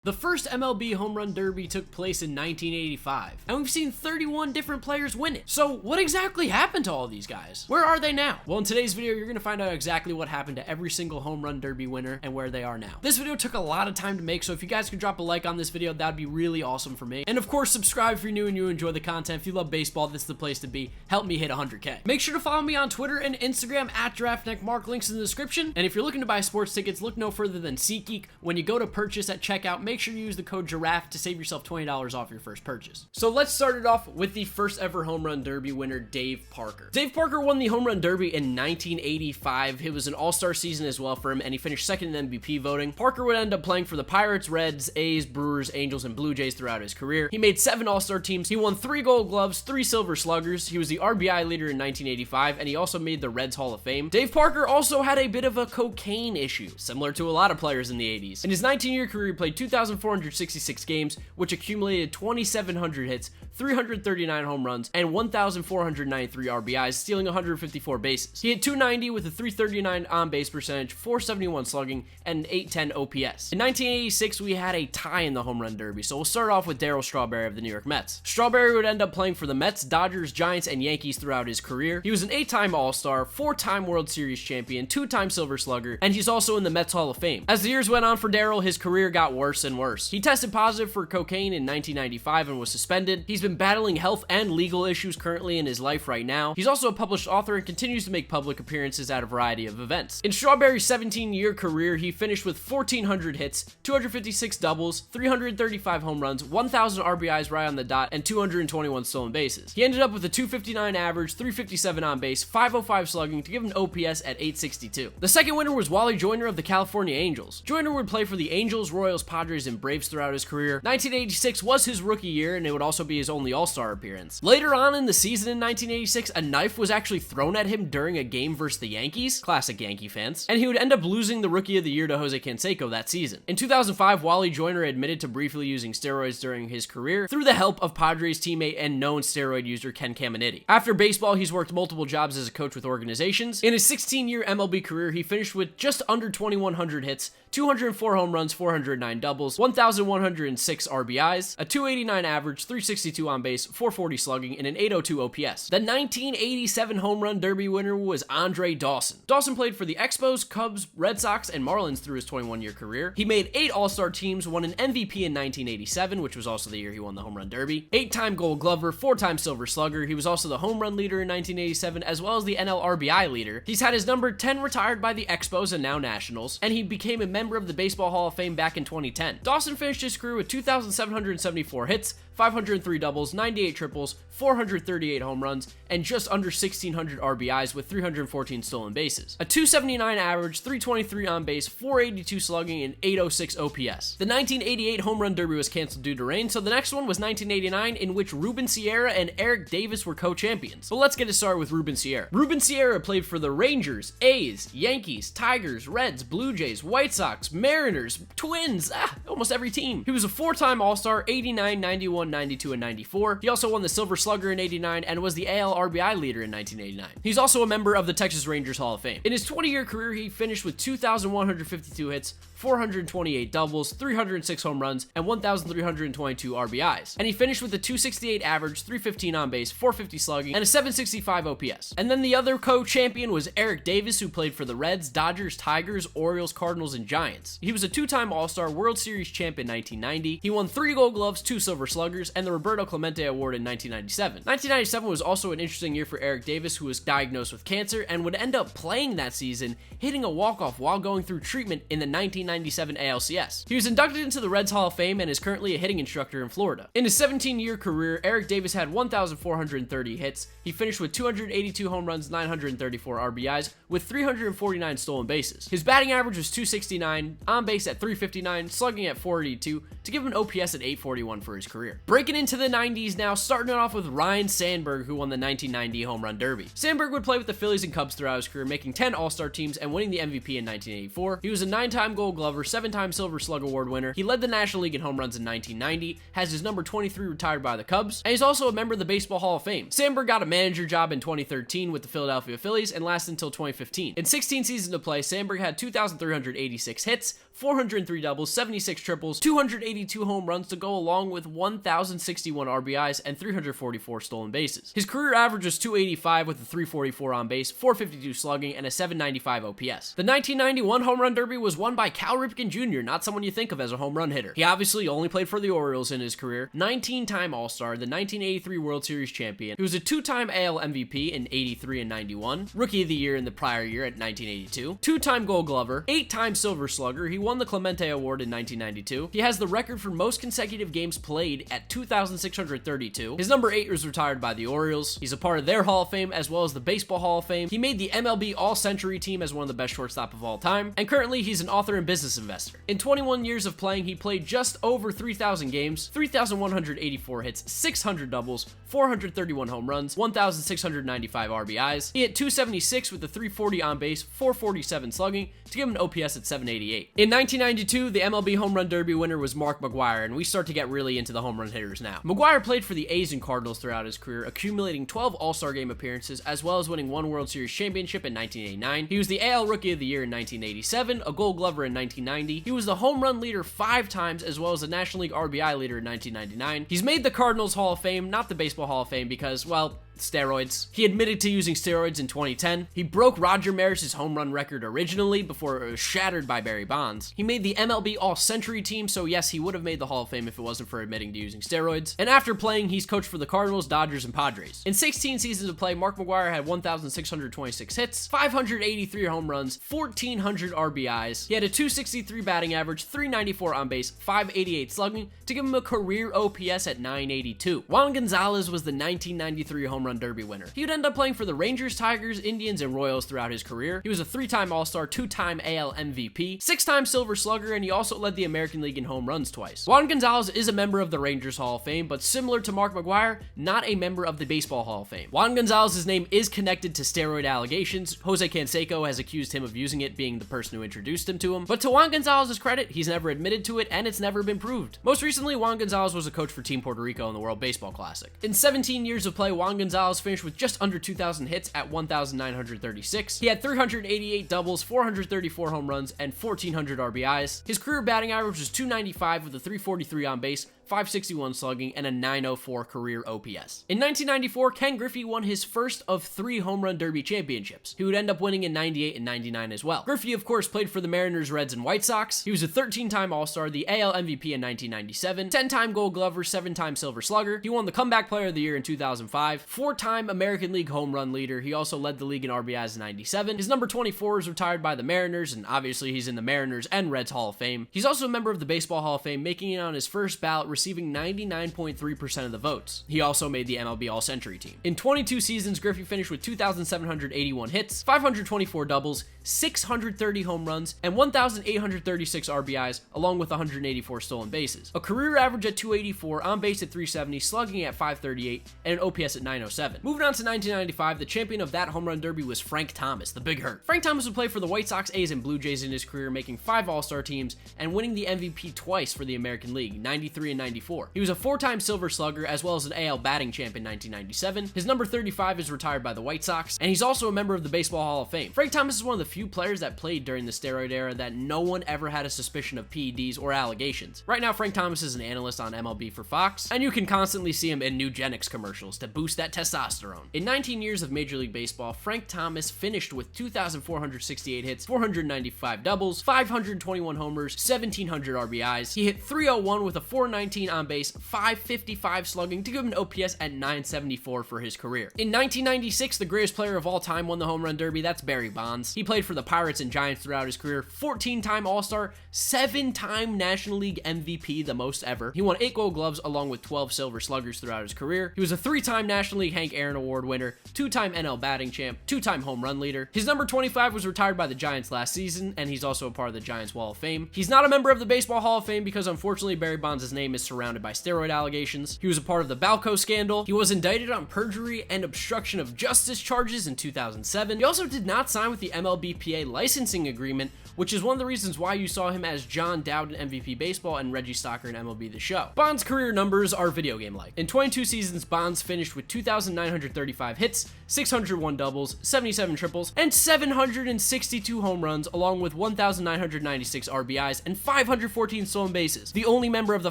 The first MLB Home Run Derby took place in 1985, and we've seen 31 different players win it. So what exactly happened to all these guys? Where are they now? Well, in today's video, you're gonna find out exactly what happened to every single Home Run Derby winner and where they are now. This video took a lot of time to make, so if you guys could drop a like on this video, that'd be really awesome for me. And of course, subscribe if you're new and you enjoy the content. If you love baseball, this is the place to be. Help me hit 100K. Make sure to follow me on Twitter and Instagram at GiraffeNeckMarc, links in the description. And if you're looking to buy sports tickets, look no further than SeatGeek. When you go to purchase at checkout, make sure you use the code Giraffe to save yourself $20 off your first purchase. So let's start it off with the first ever Home Run Derby winner, Dave Parker. Dave Parker won the Home Run Derby in 1985. It was an all-star season as well for him, and he finished second in MVP voting. Parker would end up playing for the Pirates, Reds, A's, Brewers, Angels, and Blue Jays throughout his career. He made 7 all-star teams. He won 3 Gold Gloves, 3 Silver Sluggers. He was the RBI leader in 1985, and he also made the Reds Hall of Fame. Dave Parker also had a bit of a cocaine issue, similar to a lot of players in the 80s. In his 19-year career, he played 2,466 games, which accumulated 2,700 hits, 339 home runs, and 1,493 RBIs, stealing 154 bases. He hit .290 with a .339 on-base percentage, .471 slugging, and an .810 OPS. In 1986, we had a tie in the Home Run Derby, so we'll start off with Darryl Strawberry of the New York Mets. Strawberry would end up playing for the Mets, Dodgers, Giants, and Yankees throughout his career. He was an 8-time All-Star, 4-time World Series champion, 2-time Silver Slugger, and he's also in the Mets Hall of Fame. As the years went on for Darryl, his career got worse and worse. He tested positive for cocaine in 1995 and was suspended. He's been battling health and legal issues currently in his life right now. He's also a published author and continues to make public appearances at a variety of events. In Strawberry's 17-year career, he finished with 1,400 hits, 256 doubles, 335 home runs, 1,000 RBIs right on the dot, and 221 stolen bases. He ended up with a .259 average, 357 on base, .505 slugging to give him an OPS at .862. The second winner was Wally Joyner of the California Angels. Joyner would play for the Angels, Royals, Padres, and Braves throughout his career. 1986 was his rookie year, and it would also be his only All-Star appearance. Later on in the season in 1986, a knife was actually thrown at him during a game versus the Yankees, classic Yankee fans, and he would end up losing the Rookie of the Year to Jose Canseco that season. In 2005, Wally Joyner admitted to briefly using steroids during his career through the help of Padres teammate and known steroid user Ken Caminiti. After baseball, he's worked multiple jobs as a coach with organizations. In his 16-year MLB career, he finished with just under 2,100 hits, 204 home runs, 409 doubles, 1,106 RBIs, a .289 average, 362 on base, 440 slugging, and an .802 OPS. The 1987 Home Run Derby winner was Andre Dawson. Dawson played for the Expos, Cubs, Red Sox, and Marlins through his 21-year career. He made 8 All-Star teams, won an MVP in 1987, which was also the year he won the Home Run Derby, 8-time Gold Glover, 4-time Silver Slugger. He was also the home run leader in 1987, as well as the NL RBI leader. He's had his number 10 retired by the Expos and now Nationals, and he became a member of the Baseball Hall of Fame back in 2010. Dawson finished his career with 2,774 hits, 503 doubles, 98 triples, 438 home runs, and just under 1,600 RBIs with 314 stolen bases. A .279 average, 323 on base, 482 slugging, and 806 OPS. The 1988 Home Run Derby was canceled due to rain, so the next one was 1989, in which Ruben Sierra and Eric Davis were co-champions. But let's get it started with Ruben Sierra. Ruben Sierra played for the Rangers, A's, Yankees, Tigers, Reds, Blue Jays, White Sox, Mariners, Twins, almost every team. He was a 4-time All-Star, 89, 91, 92, and 94. He also won the Silver Slugger in 89 and was the AL RBI leader in 1989. He's also a member of the Texas Rangers Hall of Fame. In his 20-year career, he finished with 2,152 hits, 428 doubles, 306 home runs, and 1,322 RBIs. And he finished with a .268 average, 315 on base, 450 slugging, and a .765 OPS. And then the other co-champion was Eric Davis, who played for the Reds, Dodgers, Tigers, Orioles, Cardinals, and Giants. He was a 2-time All-Star, World Series champ in 1990. He won 3 Gold Gloves, 2 Silver Sluggers, and the Roberto Clemente Award in 1997. 1997 was also an interesting year for Eric Davis, who was diagnosed with cancer and would end up playing that season, hitting a walk-off while going through treatment in the 1997 ALCS. He was inducted into the Reds Hall of Fame and is currently a hitting instructor in Florida. In his 17-year career, Eric Davis had 1,430 hits. He finished with 282 home runs, 934 RBIs, with 349 stolen bases. His batting average was .269, on base at .359, slugging at .482, to give him an OPS at .841 for his career. Breaking into the 90s now, starting it off with Ryne Sandberg, who won the 1990 Home Run Derby. Sandberg would play with the Phillies and Cubs throughout his career, making 10 All-Star teams and winning the MVP in 1984. He was a 9-time Gold Glover, 7-time Silver Slug Award winner. He led the National League in home runs in 1990, has his number 23 retired by the Cubs, and he's also a member of the Baseball Hall of Fame. Sandberg got a manager job in 2013 with the Philadelphia Phillies and lasted until 2015. In 16 seasons of play, Sandberg had 2,386 hits, 403 doubles, 76 186 triples, 282 home runs to go along with 1,061 RBIs and 344 stolen bases. His career average was 285 with a 344 on base, 452 slugging, and a 795 OPS. The 1991 Home Run Derby was won by Cal Ripken Jr., not someone you think of as a home run hitter. He obviously only played for the Orioles in his career, 19-time All-Star, the 1983 World Series champion. He was a 2-time AL MVP in 83 and 91, Rookie of the Year in the prior year at 1982, 2-time Gold Glover, 8-time Silver Slugger. He won the Clemente Award in 1992. He has the record for most consecutive games played at 2,632. His number 8 was retired by the Orioles. He's a part of their Hall of Fame as well as the Baseball Hall of Fame. He made the MLB All-Century team as one of the best shortstop of all time, and currently he's an author and business investor. In 21 years of playing, he played just over 3,000 games, 3,184 hits, 600 doubles, 431 home runs, 1,695 RBIs. He hit 276 with a 340 on base, 447 slugging, to give him an OPS at 788. In 1992, the MLB Home Run Derby winner was Mcgwire, and we start to get really into the home run hitters now. Mcgwire played for the A's and Cardinals throughout his career, accumulating 12 All-Star Game appearances, as well as winning 1 World Series championship in 1989. He was the AL Rookie of the Year in 1987, a Gold Glover in 1990. He was the home run leader 5 times, as well as the National League RBI leader in 1999. He's made the Cardinals Hall of Fame, not the Baseball Hall of Fame, because, well, steroids. He admitted to using steroids in 2010. He broke Roger Maris's home run record originally before it was shattered by Barry Bonds. He made the MLB All-Century team, so yes, he would have made the Hall of Fame if it wasn't for admitting to using steroids. And after playing, he's coached for the Cardinals, Dodgers, and Padres. In 16 seasons of play, Mcgwire had 1,626 hits, 583 home runs, 1,400 RBIs. He had a 263 batting average, 394 on base, 588 slugging, to give him a career OPS at 982. Juan Gonzales was the 1993 Home Run Derby winner. He would end up playing for the Rangers, Tigers, Indians, and Royals throughout his career. He was a 3-time All-Star, 2-time AL MVP, 6-time Silver Slugger, and he also led the American League in home runs twice. Juan Gonzales is a member of the Rangers Hall of Fame, but similar to Mcgwire, not a member of the Baseball Hall of Fame. Juan Gonzales' name is connected to steroid allegations. Jose Canseco has accused him of using it, being the person who introduced him to him. But to Juan Gonzales' credit, he's never admitted to it, and it's never been proved. Most recently, Juan Gonzales was a coach for Team Puerto Rico in the World Baseball Classic. In 17 years of play, Juan Gonzales finished with just under 2,000 hits at 1,936. He had 388 doubles, 434 home runs, and 1,400 RBIs. His career batting average was 295 with a 343 on base, 561 slugging, and a 904 career OPS. In 1994, Ken Griffey won his first of 3 Home Run Derby championships. He would end up winning in 98 and 99 as well. Griffey, of course, played for the Mariners, Reds, and White Sox. He was a 13-time All-Star, the AL MVP in 1997, 10-time Gold Glover, 7-time Silver Slugger. He won the Comeback Player of the Year in 2005, 4-time American League Home Run Leader. He also led the league in RBIs in 97. His number 24 is retired by the Mariners, and obviously he's in the Mariners and Reds Hall of Fame. He's also a member of the Baseball Hall of Fame, making it on his first ballot, receiving 99.3% of the votes. He also made the MLB All-Century team. In 22 seasons, Griffey finished with 2,781 hits, 524 doubles, 630 home runs, and 1,836 RBIs, along with 184 stolen bases. A career average at 284, on base at 370, slugging at 538, and an OPS at 907. Moving on to 1995, the champion of that home run derby was Frank Thomas, the Big Hurt. Frank Thomas would play for the White Sox, A's, and Blue Jays in his career, making 5 All-Star teams and winning the MVP twice for the American League, 93 and 94. He was a 4-time Silver Slugger, as well as an AL batting champ in 1997. His number 35 is retired by the White Sox, and he's also a member of the Baseball Hall of Fame. Frank Thomas is one of the few players that played during the steroid era that no one ever had a suspicion of PEDs or allegations. Right now, Frank Thomas is an analyst on MLB for Fox, and you can constantly see him in Nugenics commercials to boost that testosterone. In 19 years of Major League Baseball, Frank Thomas finished with 2,468 hits, 495 doubles, 521 homers, 1,700 RBIs. He hit 301 with a 419 on base, 555 slugging, to give him an OPS at 974 for his career. In 1996, the greatest player of all time won the Home Run Derby. That's Barry Bonds. He played for the Pirates and Giants throughout his career, 14-time All-Star, 7-time National League MVP, the most ever. He won 8 Gold Gloves along with 12 Silver Sluggers throughout his career. He was a 3-time National League Hank Aaron Award winner, 2-time NL batting champ, 2-time home run leader. His number 25 was retired by the Giants last season, and he's also a part of the Giants Wall of Fame. He's not a member of the Baseball Hall of Fame because unfortunately Barry Bonds' name is surrounded by steroid allegations. He was a part of the Balco scandal. He was indicted on perjury and obstruction of justice charges in 2007. He also did not sign with the MLBPA licensing agreement, which is one of the reasons why you saw him as John Dowd in MVP Baseball and Reggie Stocker in MLB The Show. Bond's career numbers are video game-like. In 22 seasons, Bonds finished with 2,935 hits, 601 doubles, 77 triples, and 762 home runs, along with 1,996 RBIs and 514 stolen bases, the only member of the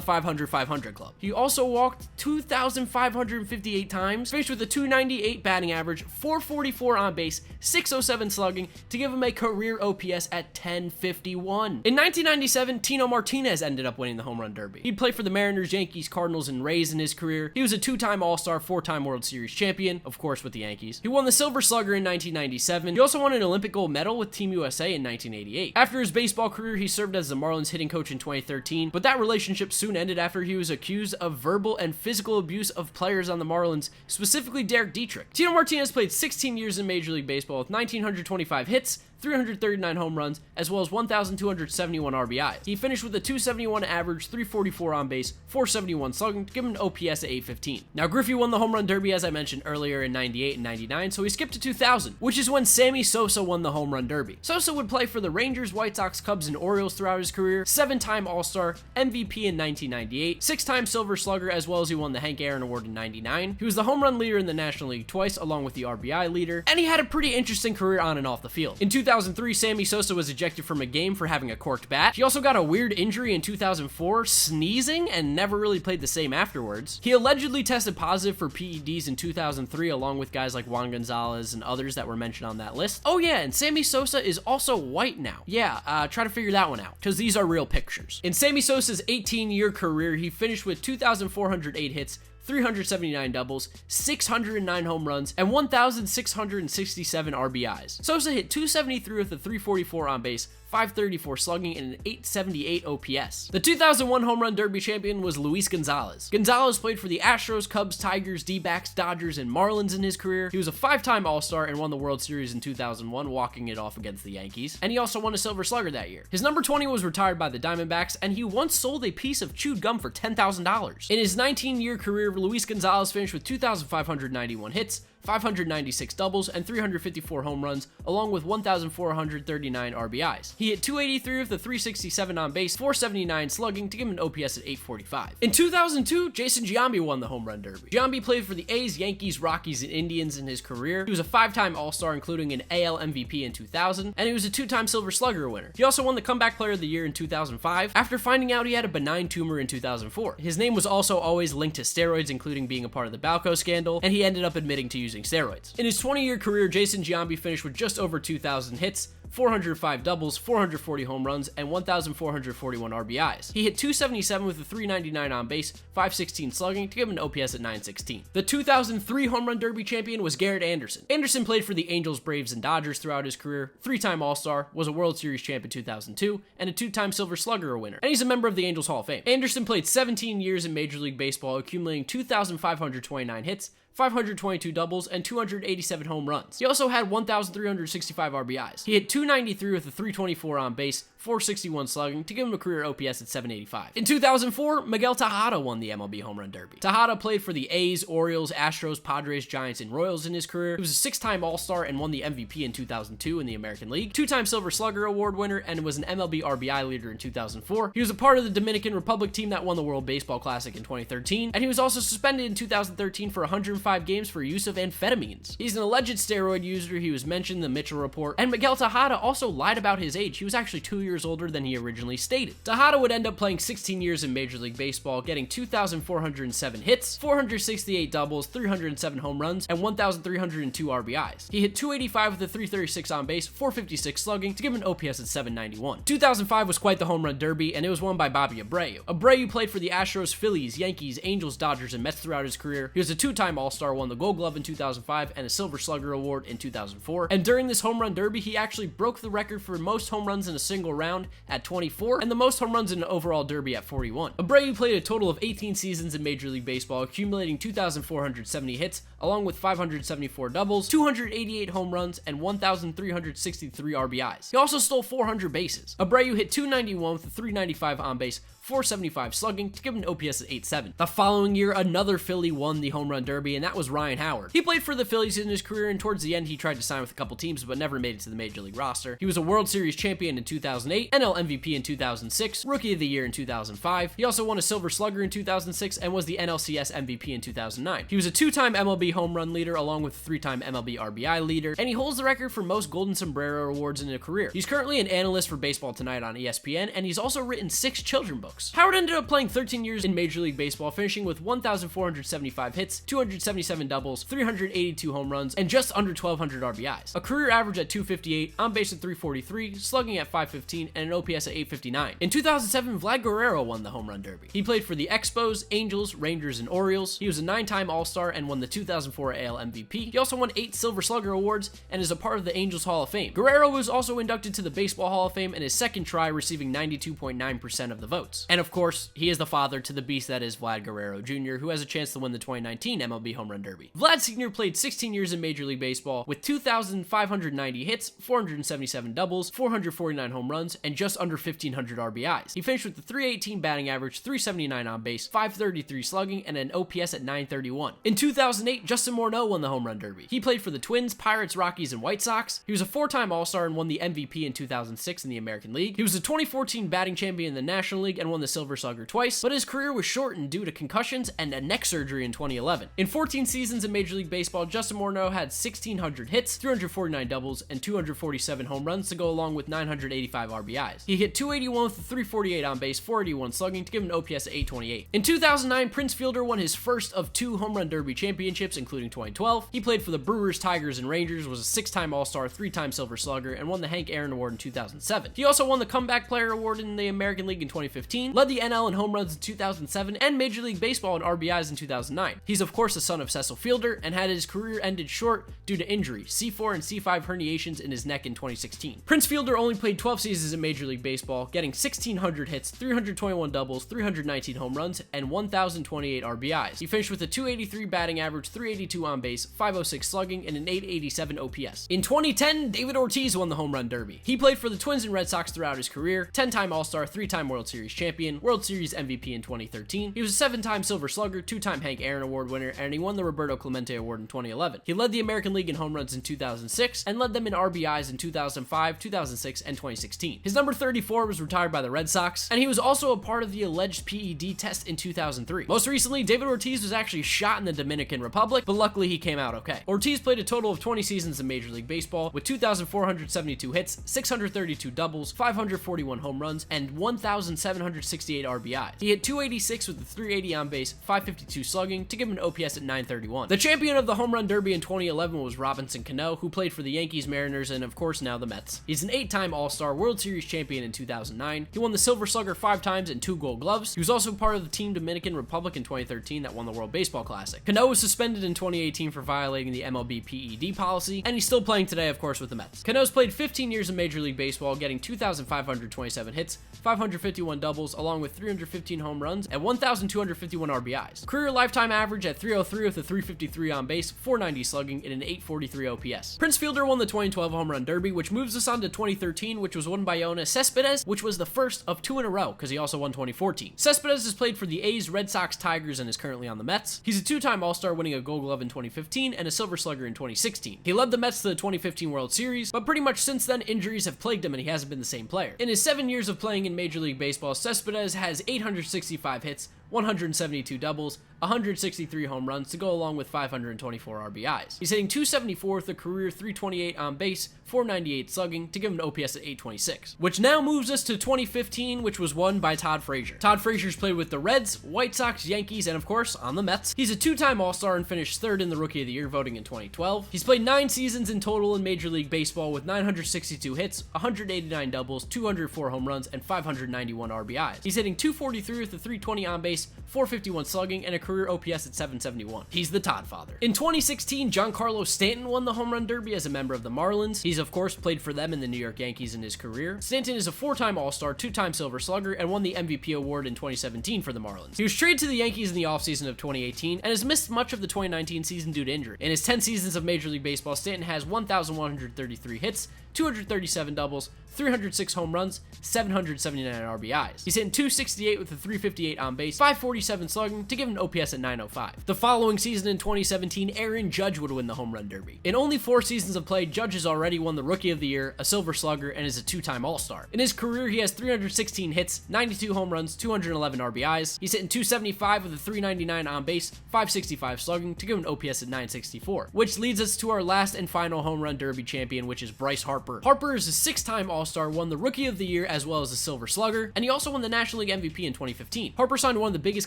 500-500 club. He also walked 2,558 times, finished with a 298 batting average, 444 on base, 607 slugging, to give him a career OPS at 1051. In 1997, Tino Martinez ended up winning the Home Run Derby. He'd play for the Mariners, Yankees, Cardinals, and Rays in his career. He was a two-time All-Star, four-time World Series champion, of course with the Yankees. He won the Silver Slugger in 1997. He also won an Olympic gold medal with Team USA in 1988. After his baseball career, he served as the Marlins hitting coach in 2013, but that relationship soon ended after he was accused of verbal and physical abuse of players on the Marlins, specifically Derek Dietrich. Tino Martinez played 16 years in Major League Baseball with 1,925 hits, 339 home runs, as well as 1,271 RBIs. He finished with a 271 average, 344 on base, 471 slugging, to give him an OPS at 815. Now, Griffey won the Home Run Derby, as I mentioned earlier, in 98 and 99, so he skipped to 2000, which is when Sammy Sosa won the Home Run Derby. Sosa would play for the Rangers, White Sox, Cubs, and Orioles throughout his career, 7-time All-Star, MVP in 1998, 6-time Silver Slugger, as well as he won the Hank Aaron Award in 99. He was the home run leader in the National League twice, along with the RBI leader, and he had a pretty interesting career on and off the field. In 2003, Sammy Sosa was ejected from a game for having a corked bat. He also got a weird injury in 2004, sneezing, and never really played the same afterwards. He allegedly tested positive for PEDs in 2003, along with guys like Juan Gonzales and others that were mentioned on that list. Oh yeah, and Sammy Sosa is also white now. Yeah, try to figure that one out, because these are real pictures. In Sammy Sosa's 18-year career, he finished with 2,408 hits, 379 doubles, 609 home runs, and 1,667 RBIs. Sosa hit 273 with a 344 on base, 534 slugging, and an 878 OPS. The 2001 Home Run Derby champion was Luis Gonzales. Gonzales played for the Astros, Cubs, Tigers, D-backs, Dodgers, and Marlins in his career. He was a 5-time All-Star and won the World Series in 2001, walking it off against the Yankees. And he also won a Silver Slugger that year. His number 20 was retired by the Diamondbacks, and he once sold a piece of chewed gum for $10,000. In his 19-year career, Luis Gonzales finished with 2,591 hits, 596 doubles, and 354 home runs, along with 1,439 RBIs. He hit 283 with a 367 on base, 479 slugging, to give him an OPS at 845. In 2002, Jason Giambi won the Home Run Derby. Giambi played for the A's, Yankees, Rockies, and Indians in his career. He was a 5-time All-Star, including an AL MVP in 2000, and he was a 2-time Silver Slugger winner. He also won the Comeback Player of the Year in 2005, after finding out he had a benign tumor in 2004. His name was also always linked to steroids, including being a part of the Balco scandal, and he ended up admitting to using steroids. In his 20-year career, Jason Giambi finished with just over 2,000 hits, 405 doubles, 440 home runs, and 1,441 RBIs. He hit 277 with a 399 on base, 516 slugging, to give him an OPS at 916. The 2003 Home Run Derby champion was Garrett Anderson. Anderson played for the Angels, Braves, and Dodgers throughout his career, 3-time All-Star, was a World Series champ in 2002, and a 2-time Silver Slugger winner, and he's a member of the Angels Hall of Fame. Anderson played 17 years in Major League Baseball, accumulating 2,529 hits, 522 doubles, and 287 home runs. He also had 1,365 RBIs. He hit 293 with a 324 on base, 461 slugging, to give him a career OPS at 785. In 2004, Miguel Tejada won the MLB Home Run Derby. Tejada played for the A's, Orioles, Astros, Padres, Giants, and Royals in his career. He was a 6-time All-Star and won the MVP in 2002 in the American League, 2-time Silver Slugger Award winner, and was an MLB RBI leader in 2004. He was a part of the Dominican Republic team that won the World Baseball Classic in 2013, and he was also suspended in 2013 for 105 games for use of amphetamines. He's an alleged steroid user. He was mentioned in the Mitchell Report, and Miguel Tejada also lied about his age. He was actually 2 years older than he originally stated. Tejada would end up playing 16 years in Major League Baseball, getting 2,407 hits, 468 doubles, 307 home runs, and 1,302 RBIs. He hit 285 with a 336 on base, 456 slugging, to give him an OPS at 791. 2005 was quite the Home Run Derby, and it was won by Bobby Abreu. Abreu played for the Astros, Phillies, Yankees, Angels, Dodgers, and Mets throughout his career. He was a 2-time All-Star, won the Gold Glove in 2005 and a Silver Slugger Award in 2004. And during this Home Run Derby, he actually broke the record for most home runs in a single round at 24 and the most home runs in an overall derby at 41. Abreu played a total of 18 seasons in Major League Baseball, accumulating 2,470 hits, along with 574 doubles, 288 home runs, and 1,363 RBIs. He also stole 400 bases. Abreu hit 291 with a 395 on base, 475 slugging to give him an OPS at 8.7. The following year, another Philly won the home run derby, and that was Ryan Howard. He played for the Phillies in his career, and towards the end, he tried to sign with a couple teams, but never made it to the Major League roster. He was a World Series champion in 2008, NL MVP in 2006, Rookie of the Year in 2005. He also won a Silver Slugger in 2006 and was the NLCS MVP in 2009. He was a 2-time MLB home run leader along with a 3-time MLB RBI leader, and he holds the record for most Golden Sombrero awards in a career. He's currently an analyst for Baseball Tonight on ESPN, and he's also written 6 children books. Howard ended up playing 13 years in Major League Baseball, finishing with 1,475 hits, 277 doubles, 382 home runs, and just under 1,200 RBIs. A career average at 258, on base at 343, slugging at 515, and an OPS at 859. In 2007, Vlad Guerrero won the home run derby. He played for the Expos, Angels, Rangers, and Orioles. He was a 9-time All-Star and won the 2004 AL MVP. He also won 8 Silver Slugger awards and is a part of the Angels Hall of Fame. Guerrero was also inducted to the Baseball Hall of Fame in his second try, receiving 92.9% of the votes. And of course, he is the father to the beast that is Vlad Guerrero Jr., who has a chance to win the 2019 MLB Home Run Derby. Vlad Sr. played 16 years in Major League Baseball with 2,590 hits, 477 doubles, 449 home runs, and just under 1,500 RBIs. He finished with a 318 batting average, 379 on base, 533 slugging, and an OPS at 931. In 2008, Justin Morneau won the Home Run Derby. He played for the Twins, Pirates, Rockies, and White Sox. He was a 4-time All-Star and won the MVP in 2006 in the American League. He was a 2014 batting champion in the National League and won the Silver Slugger twice, but his career was shortened due to concussions and a neck surgery in 2011. In 14 seasons in Major League Baseball, Justin Morneau had 1,600 hits, 349 doubles, and 247 home runs to go along with 985 RBIs. He hit 281 with a 348 on base, 481 slugging to give him an OPS at 828. In 2009, Prince Fielder won his first of 2 Home Run Derby championships, including 2012. He played for the Brewers, Tigers, and Rangers, was a 6-time All-Star, 3-time Silver Slugger, and won the Hank Aaron Award in 2007. He also won the Comeback Player Award in the American League in 2015, led the NL in home runs in 2007, and Major League Baseball in RBIs in 2009. He's of course the son of Cecil Fielder, and had his career ended short due to injury, C4 and C5 herniations in his neck in 2016. Prince Fielder only played 12 seasons in Major League Baseball, getting 1,600 hits, 321 doubles, 319 home runs, and 1,028 RBIs. He finished with a 283 batting average, 382 on base, 506 slugging, and an 887 OPS. In 2010, David Ortiz won the Home Run Derby. He played for the Twins and Red Sox throughout his career, 10-time All-Star, 3-time World Series champion, World Series MVP in 2013. He was a 7-time Silver Slugger, 2-time Hank Aaron Award winner, and he won the Roberto Clemente Award in 2011. He led the American League in home runs in 2006, and led them in RBIs in 2005, 2006, and 2016. His number 34 was retired by the Red Sox, and he was also a part of the alleged PED test in 2003. Most recently, David Ortiz was actually shot in the Dominican Republic, but luckily he came out okay. Ortiz played a total of 20 seasons in Major League Baseball, with 2,472 hits, 632 doubles, 541 home runs, and 1,768 RBIs. He hit 286 with a 380 on base, 552 slugging to give him an OPS at 931. The champion of the Home Run Derby in 2011 was Robinson Cano, who played for the Yankees, Mariners, and of course now the Mets. He's an 8-time All-Star, World Series champion in 2009. He won the Silver Slugger 5 times and 2 Gold Gloves. He was also part of the Team Dominican Republic in 2013 that won the World Baseball Classic. Cano was suspended in 2018 for violating the MLB PED policy, and he's still playing today, of course, with the Mets. Cano's played 15 years in Major League Baseball, getting 2,527 hits, 551 doubles, along with 315 home runs and 1,251 RBIs. Career lifetime average at 303 with a 353 on base, 490 slugging, and an 843 OPS. Prince Fielder won the 2012 Home Run Derby, which moves us on to 2013, which was won by Yoenis Cespedes, which was the first of 2 in a row, because he also won 2014. Cespedes has played for the A's, Red Sox, Tigers, and is currently on the Mets. He's a 2-time All-Star, winning a Gold Glove in 2015 and a Silver Slugger in 2016. He led the Mets to the 2015 World Series, but pretty much since then, injuries have plagued him and he hasn't been the same player. In his 7 years of playing in Major League Baseball, Cespedes has 865 hits, 172 doubles, 163 home runs to go along with 524 RBIs. He's hitting 274 with a career 328 on base, 498 slugging to give him an OPS at 826. Which now moves us to 2015, which was won by Todd Frazier. Todd Frazier's played with the Reds, White Sox, Yankees, and of course on the Mets. He's a 2-time All-Star and finished 3rd in the Rookie of the Year voting in 2012. He's played 9 seasons in total in Major League Baseball with 962 hits, 189 doubles, 204 home runs, and 591 RBIs. He's hitting 243 with a 320 on base, 451 slugging, and a career OPS at 771. He's the Todd father. In 2016, Giancarlo Stanton won the Home Run Derby as a member of the Marlins. He's of course played for them in the New York Yankees in his career. Stanton is a 4-time All-Star, 2-time Silver Slugger, and won the MVP award in 2017 for the Marlins. He was traded to the Yankees in the offseason of 2018 and has missed much of the 2019 season due to injury. In his 10 seasons of Major League Baseball, Stanton has 1,133 hits, 237 doubles, 306 home runs, 779 RBIs. He's hitting .268 with a 358 on base, 547 slugging to give him an OPS at 905. The following season in 2017, Aaron Judge would win the Home Run Derby. In only 4 seasons of play, Judge has already won the Rookie of the Year, a Silver Slugger, and is a 2-time All-Star. In his career, he has 316 hits, 92 home runs, 211 RBIs. He's hitting .275 with a 399 on base, 565 slugging to give him an OPS at 964. Which leads us to our last and final Home Run Derby champion, which is Bryce Harper. Harper is a 6-time All-Star, won the Rookie of the Year as well as the Silver Slugger, and he also won the National League MVP in 2015. Harper signed one of the biggest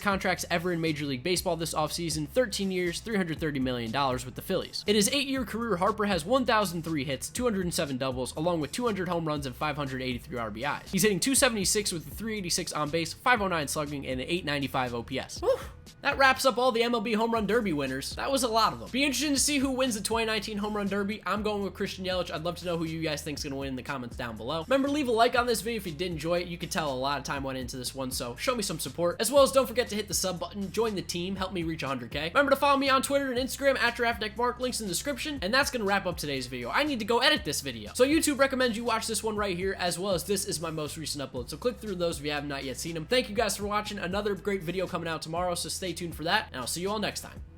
contracts ever in Major League Baseball this offseason, 13 years, $330 million with the Phillies. In his 8-year career, Harper has 1,003 hits, 207 doubles, along with 200 home runs and 583 RBIs. He's hitting .276 with a 386 on base, 509 slugging, and an 895 OPS. Whew. That wraps up all the MLB Home Run Derby winners. That was a lot of them. Be interesting to see who wins the 2019 Home Run Derby. I'm going with Christian Yelich. I'd love to know who you guys think is going to win in the comments down below. Remember, leave a like on this video if you did enjoy it. You could tell a lot of time went into this one, so show me some support. As well as don't forget to hit the sub button, join the team, help me reach 100K. Remember to follow me on Twitter and Instagram at GiraffeNeckMarc, links in the description. And that's going to wrap up today's video. I need to go edit this video. So YouTube recommends you watch this one right here, as well as this is my most recent upload. So click through those if you have not yet seen them. Thank you guys for watching. Another great video coming out tomorrow, so stay tuned for that, and I'll see you all next time.